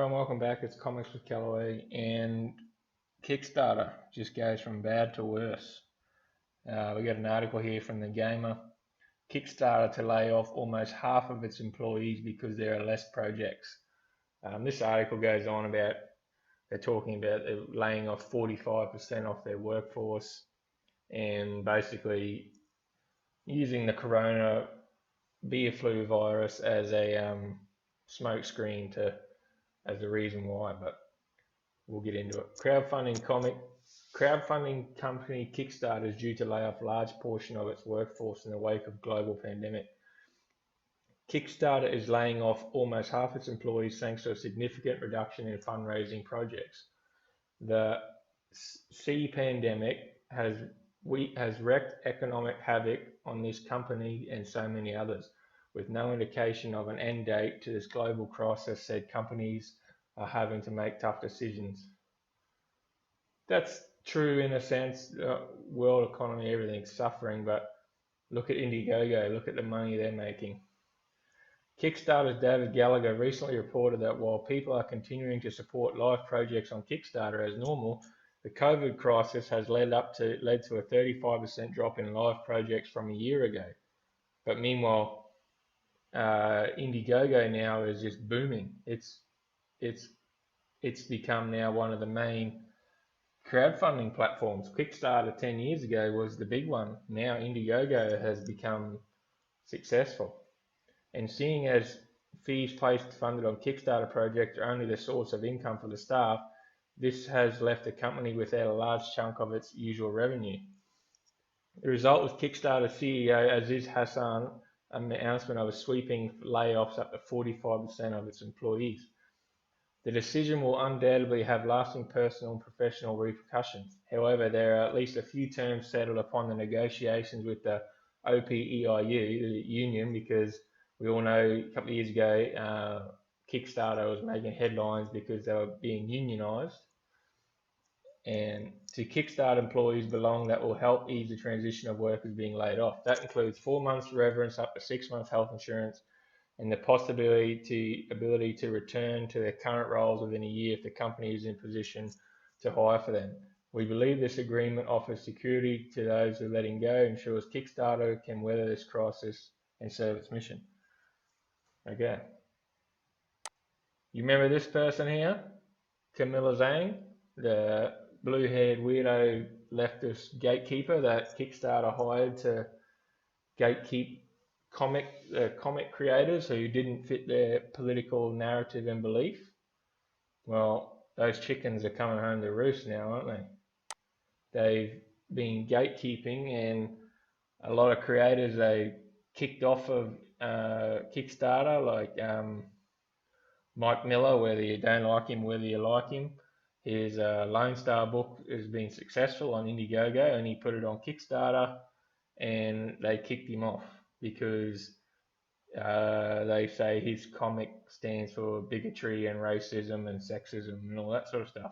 everyone, welcome back. It's Comics with Callaway, and Kickstarter just goes from bad to worse. We got an article here from the Gamer. Kickstarter to lay off almost half of its employees because there are less projects. This article goes on about, they're talking about laying off 45% off their workforce and basically using the corona beer flu virus as a smokescreen as the reason why, but we'll get into it. Crowdfunding company Kickstarter is due to lay off a large portion of its workforce in the wake of global pandemic. Kickstarter is laying off almost half its employees thanks to a significant reduction in fundraising projects. The pandemic has wreaked economic havoc on this company and so many others, with no indication of an end date to this global crisis, said companies are having to make tough decisions. That's true in a sense. World economy, everything's suffering, but look at Indiegogo, look at the money they're making. Kickstarter's David Gallagher recently reported that while people are continuing to support live projects on Kickstarter as normal, the COVID crisis has led to a 35% drop in live projects from a year ago. But meanwhile, Indiegogo now is just booming. It's become now one of the main crowdfunding platforms. Kickstarter 10 years ago was the big one. Now Indiegogo has become successful. And seeing as fees funded on Kickstarter projects are only the source of income for the staff, this has left the company without a large chunk of its usual revenue. The result was Kickstarter CEO Aziz Hassan announcement of a sweeping layoffs up to 45% of its employees. The decision will undoubtedly have lasting personal and professional repercussions. However, there are at least a few terms settled upon the negotiations with the OPEIU, the union, because we all know a couple of years ago, Kickstarter was making headlines because they were being unionized. And to Kickstarter employees belong that will help ease the transition of workers being laid off. That includes 4 months severance, up to 6 months health insurance, and the ability to return to their current roles within a year if the company is in position to hire for them. We believe this agreement offers security to those who are letting go, ensures Kickstarter can weather this crisis and serve its mission. Okay. You remember this person here? Camilla Zhang, the blue-haired weirdo leftist gatekeeper that Kickstarter hired to gatekeep comic creators who didn't fit their political narrative and belief. Well, those chickens are coming home to roost now, aren't they? They've been gatekeeping, and a lot of creators they kicked off of Kickstarter, like Mike Miller, whether you don't like him, whether you like him. His Lone Star book has been successful on Indiegogo, and he put it on Kickstarter, and they kicked him off because they say his comic stands for bigotry and racism and sexism and all that sort of stuff.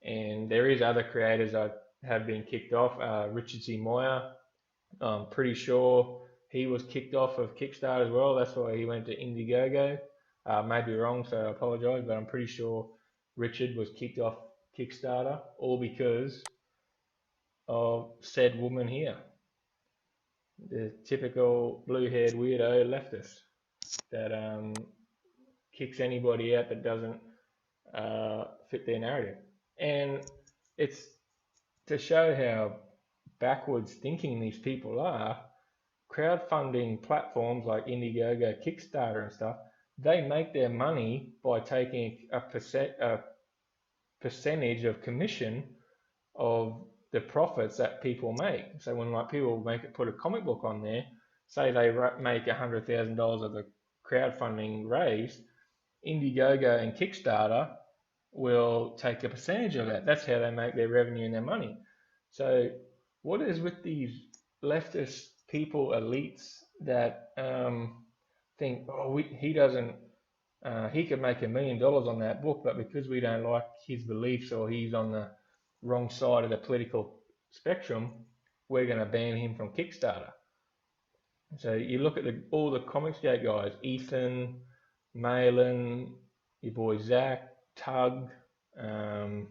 And there is other creators that have been kicked off. Richard C. Moyer, I'm pretty sure he was kicked off of Kickstarter as well. That's why he went to Indiegogo. May be wrong, so I apologize, but I'm pretty sure Richard was kicked off Kickstarter, all because of said woman here, the typical blue-haired weirdo leftist that kicks anybody out that doesn't fit their narrative. And it's to show how backwards thinking these people are. Crowdfunding platforms like Indiegogo, Kickstarter and stuff, they make their money by taking a percentage of commission of the profits that people make. So when like people put a comic book on there, say they make $100,000 of the crowdfunding raised, Indiegogo and Kickstarter will take a percentage of that. That's how they make their revenue and their money. So what is with these leftist people, elites that think, oh, he could make $1 million on that book, but because we don't like his beliefs or he's on the wrong side of the political spectrum, we're going to ban him from Kickstarter. So you look at all the Comicsgate guys, Ethan, Malin, your boy Zach, Tug, who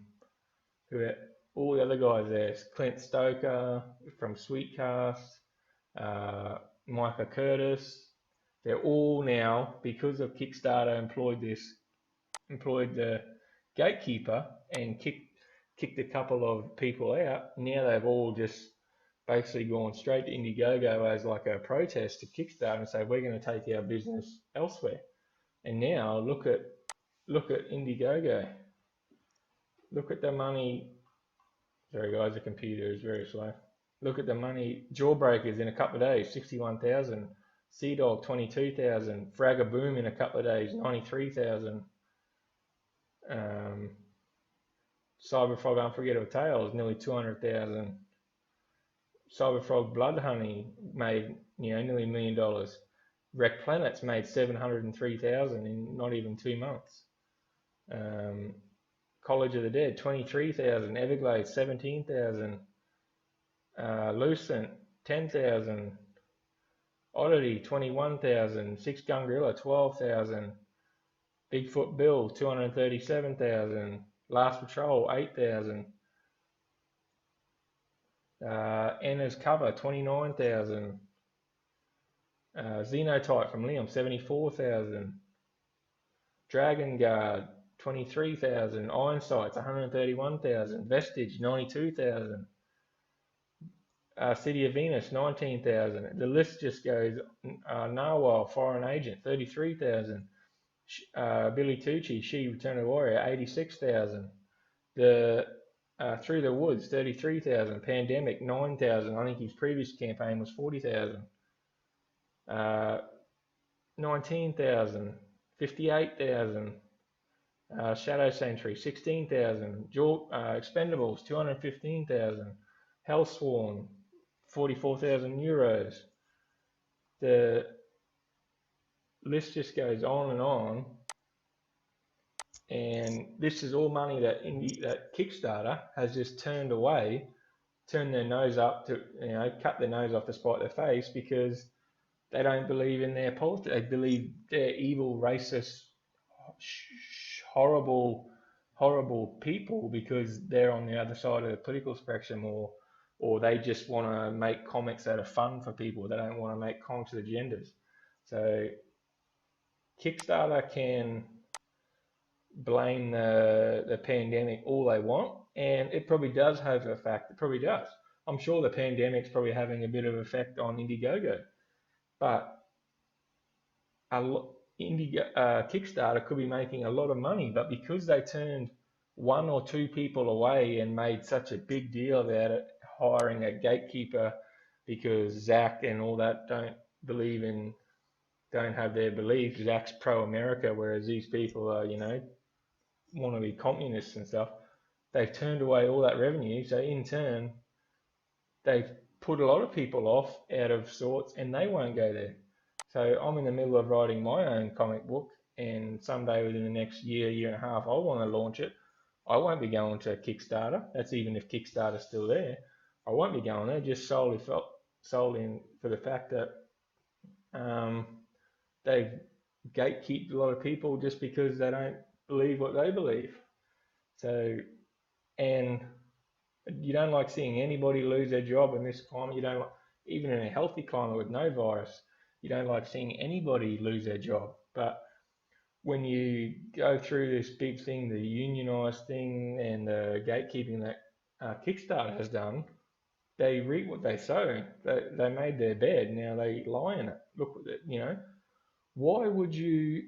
all the other guys there, Clint Stoker from Sweetcast, Micah Curtis. They're all now, because of Kickstarter, employed the gatekeeper and kicked a couple of people out. Now they've all just basically gone straight to Indiegogo as like a protest to Kickstarter and say we're going to take our business elsewhere. And now look at Indiegogo. Look at the money. Sorry guys, the computer is very slow. Look at the money. Jawbreakers in a couple of days, 61,000. Sea Dog, 22,000. Fragaboom in a couple of days, 93,000. Cyberfrog Unforgettable Tales, nearly 200,000. Cyberfrog Blood Honey made nearly $1 million. Wreck Planets made 703,000 in not even 2 months. College of the Dead, 23,000. Everglades, 17,000. Lucent, 10,000. Oddity, 21,000. Six Gun Gorilla, 12,000. Bigfoot Bill, 237,000. Last Patrol, 8,000. Enna's Cover, 29,000. Xenotype from Liam, 74,000. Dragon Guard, 23,000. Iron Sights, 131,000. Vestige, 92,000. City of Venus, 19,000. The list just goes. Narwhal, Foreign Agent, 33,000. Billy Tucci, She Return of the Warrior, 86,000. The Through the Woods, 33,000. Pandemic, 9,000. I think his previous campaign was 40,000. 19,000. 58,000. Shadow Sanctuary, 16,000. Expendables, 215,000. Hellsworn, 44,000 euros. The list just goes on and on. And this is all money that Kickstarter has just turned away, turned their nose up to, cut their nose off to spite their face, because they don't believe in their politics. They believe they're evil, racist, horrible people because they're on the other side of the political spectrum, or they just want to make comics that are fun for people. They don't want to make comics with agendas. So Kickstarter can blame the pandemic all they want, and it probably does have an effect. It probably does. I'm sure the pandemic's probably having a bit of effect on Indiegogo, but Kickstarter could be making a lot of money, but because they turned one or two people away and made such a big deal about it, hiring a gatekeeper because Zach and all that don't have their beliefs. Zach's pro-America, whereas these people are, want to be communists and stuff. They've turned away all that revenue, so in turn, they've put a lot of people off out of sorts, and they won't go there. So I'm in the middle of writing my own comic book, and someday within the next year and a half, I want to launch it. I won't be going to Kickstarter. That's even if Kickstarter's still there. I won't be going there, just solely for the fact that they've gatekeeped a lot of people just because they don't believe what they believe. So, and you don't like seeing anybody lose their job in this climate. You don't like, even in a healthy climate with no virus, you don't like seeing anybody lose their job. But when you go through this big thing, the unionised thing and the gatekeeping that Kickstarter has done, they reap what they sow. They made their bed, now they lie in it. Look at it, Why would you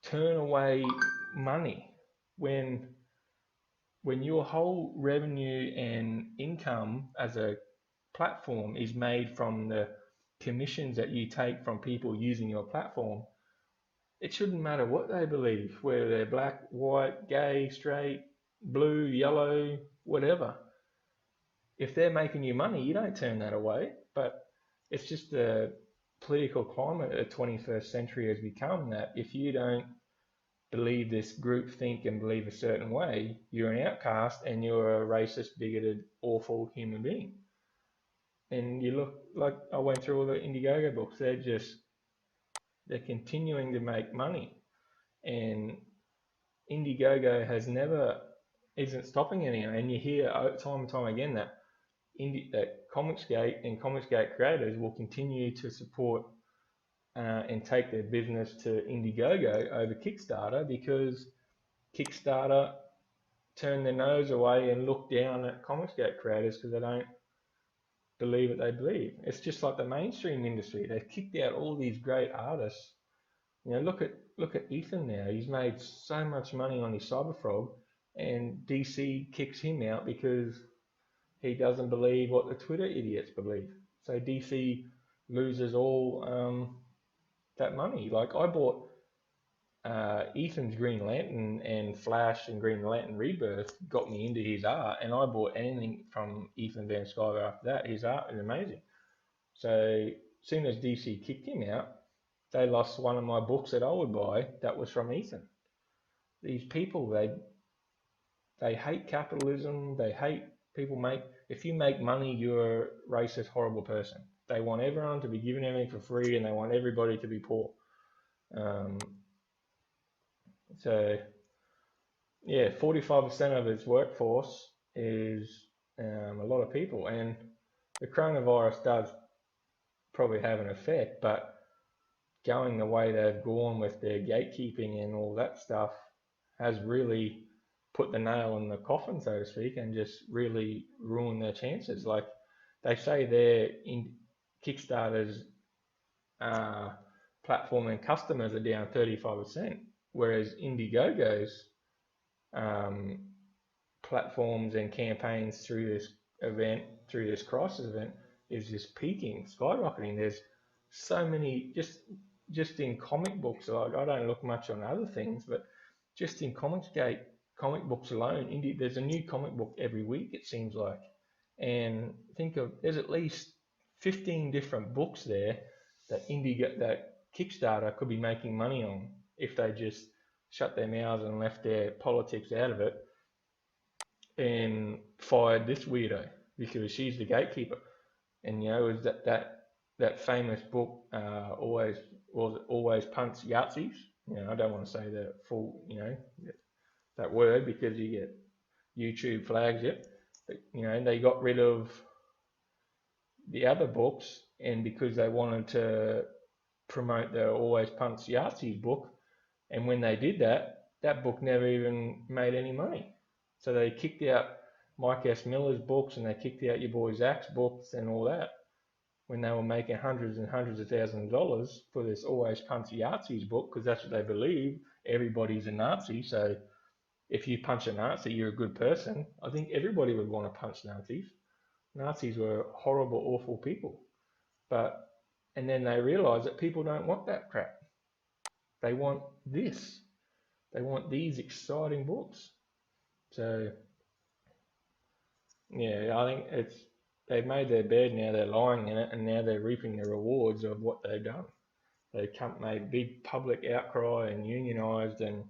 turn away money when your whole revenue and income as a platform is made from the commissions that you take from people using your platform? It shouldn't matter what they believe, whether they're black, white, gay, straight, blue, yellow, whatever. If they're making you money, you don't turn that away. But it's just the political climate of the 21st century has become that if you don't believe this group think and believe a certain way, you're an outcast and you're a racist, bigoted, awful human being. And you look like I went through all the Indiegogo books. They're continuing to make money, and Indiegogo isn't stopping anyone, and you hear time and time again that that Comicsgate and Comicsgate creators will continue to support and take their business to Indiegogo over Kickstarter, because Kickstarter turn their nose away and look down at Comicsgate creators because they don't believe what they believe. It's just like the mainstream industry. They've kicked out all these great artists. Look at Ethan now. He's made so much money on his Cyberfrog, and DC kicks him out because he doesn't believe what the Twitter idiots believe. So DC loses all that money. Like, I bought Ethan's Green Lantern, and Flash and Green Lantern Rebirth got me into his art, and I bought anything from Ethan Van Sciver after that. His art is amazing. So as soon as DC kicked him out, they lost one of my books that I would buy that was from Ethan. These people, they hate capitalism. They hate people if you make money, you're a racist, horrible person. They want everyone to be given everything for free, and they want everybody to be poor. So yeah, 45% of its workforce is a lot of people, and the coronavirus does probably have an effect, but going the way they've gone with their gatekeeping and all that stuff has really put the nail in the coffin, so to speak, and just really ruined their chances. Like, they say their Kickstarter's platform and customers are down 35%, whereas Indiegogo's platforms and campaigns through this crisis event, is just peaking, skyrocketing. There's so many, just in comic books. Like, I don't look much on other things, but just in Comicsgate comic books alone, there's a new comic book every week, it seems like. And there's at least 15 different books there that Kickstarter could be making money on if they just shut their mouths and left their politics out of it and fired this weirdo because she's the gatekeeper. And is that famous book, always punts Yahtzees. I don't want to say the full that word because you get YouTube flags. Yep, but they got rid of the other books, and because they wanted to promote the always punts Yahtzees book, and when they did that book never even made any money. So they kicked out Mike S. Miller's books, and they kicked out your boy Zach's books and all that, when they were making hundreds and hundreds of thousands of dollars for this always punch Yahtzees book, because that's what they believe. Everybody's a Nazi, so if you punch a Nazi, you're a good person. I think everybody would want to punch Nazis. Nazis were horrible, awful people. And then they realised that people don't want that crap. They want this. They want these exciting books. So, yeah, I think they've made their bed, now they're lying in it, and now they're reaping the rewards of what they've done. They made big public outcry and unionised and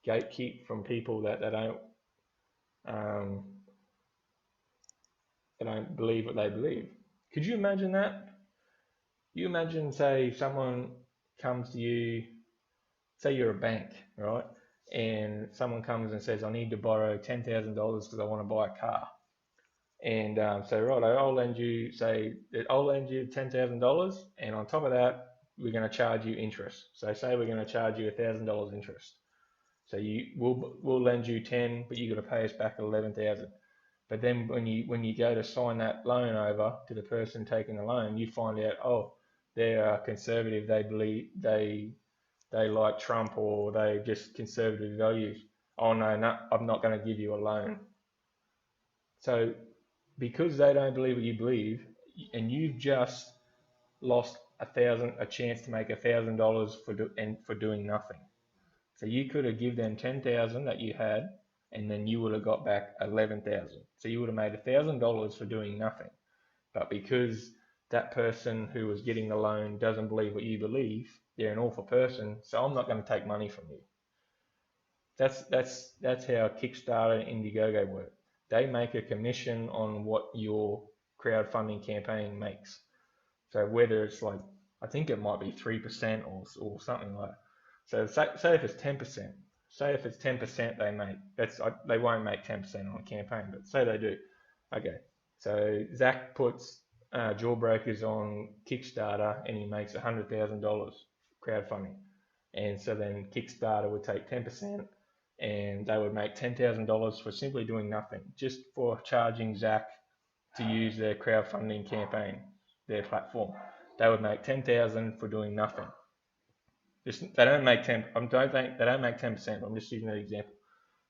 gatekeep from people that they don't believe what they believe. Could you imagine that? You imagine, say, someone comes to you, say you're a bank, right? And someone comes and says, I need to borrow $10,000 because I want to buy a car. And so, right, I'll lend you $10,000, and on top of that, we're going to charge you interest. So say we're going to charge you $1,000 interest. So we'll lend you 10, but you got to pay us back 11,000. But then when you go to sign that loan over to the person taking the loan, you find out, they're conservative. They believe they like Trump, or they just conservative values. Oh no, I'm not going to give you a loan. So because they don't believe what you believe, and you've just lost a chance to make $1,000 for doing nothing. So you could have given them 10,000 that you had, and then you would have got back 11,000. So you would have made $1,000 for doing nothing. But because that person who was getting the loan doesn't believe what you believe, they're an awful person, so I'm not going to take money from you. That's how Kickstarter and Indiegogo work. They make a commission on what your crowdfunding campaign makes. So whether it's like, I think it might be 3% or something like that. So say if it's 10%. say if it's 10% they make, they won't make 10% on a campaign, but say they do. Okay, so Zach puts Jawbreakers on Kickstarter and he makes $100,000 crowdfunding, and so then Kickstarter would take 10% and they would make $10,000 for simply doing nothing, just for charging Zach to use their crowdfunding campaign, their platform. They would make 10,000 for doing nothing. They don't make 10. I don't think they don't make 10%. I'm just using that example.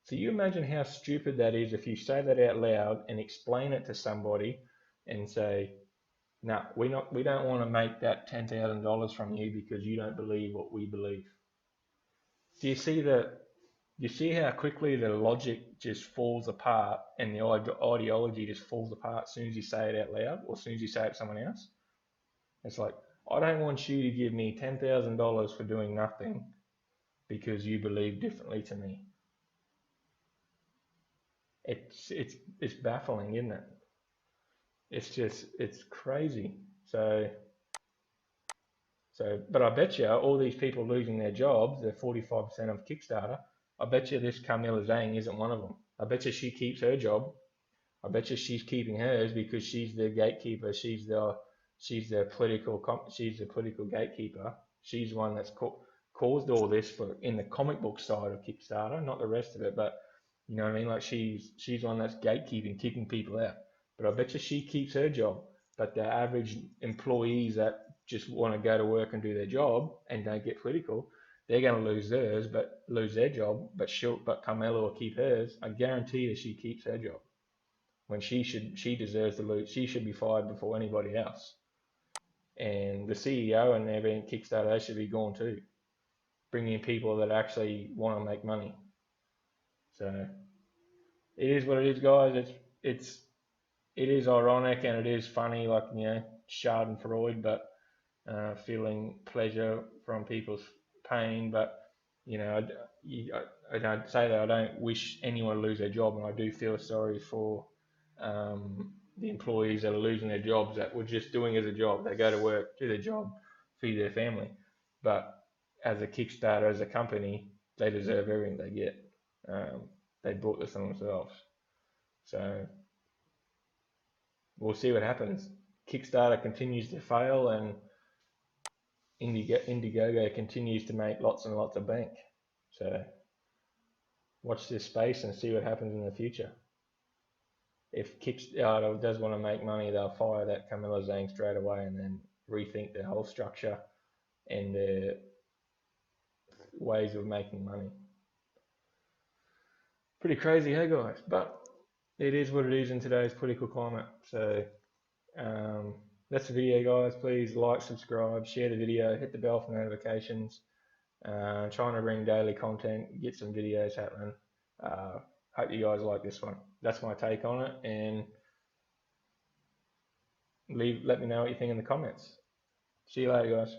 So you imagine how stupid that is if you say that out loud and explain it to somebody and say, "No, we don't want to make that $10,000 from you because you don't believe what we believe." Do you see how quickly the logic just falls apart and the ideology just falls apart as soon as you say it out loud or as soon as you say it to someone else? It's like, I don't want you to give me $10,000 for doing nothing because you believe differently to me. It's baffling, isn't it? It's crazy. So, but I bet you all these people losing their jobs, they're 45% of Kickstarter. I bet you this Camilla Zhang isn't one of them. I bet you she keeps her job. I bet you she's keeping hers because she's the gatekeeper. She's the political gatekeeper. She's the one that's caused all this in the comic book side of Kickstarter, not the rest of it. But you know what I mean? Like she's one that's gatekeeping, kicking people out. But I bet you she keeps her job. But the average employees that just want to go to work and do their job and don't get political, they're going to lose their job. But Carmela will keep hers. I guarantee you, she keeps her job. When she deserves to lose. She should be fired before anybody else. And the CEO and everything Kickstarter, they should be gone too. Bring in people that actually want to make money. So it is what it is, guys. It is ironic and it is funny, like, you know, Schadenfreude, but feeling pleasure from people's pain. But you know, I don't say that I don't wish anyone to lose their job, and I do feel sorry for the employees that are losing their jobs that were just doing as a job. They go to work, do their job, feed their family. But as a Kickstarter, as a company, they deserve everything they get. They brought this on themselves. So we'll see what happens. Kickstarter continues to fail and Indiegogo continues to make lots and lots of bank. So watch this space and see what happens in the future. If Kickstarter does want to make money, they'll fire that Camilla Zhang straight away and then rethink their whole structure and their ways of making money. Pretty crazy, hey guys? But it is what it is in today's political climate. So that's the video, guys. Please like, subscribe, share the video, hit the bell for notifications. Trying to bring daily content, get some videos happening. Hope you guys like this one. That's my take on it, and let me know what you think in the comments. See you later, guys.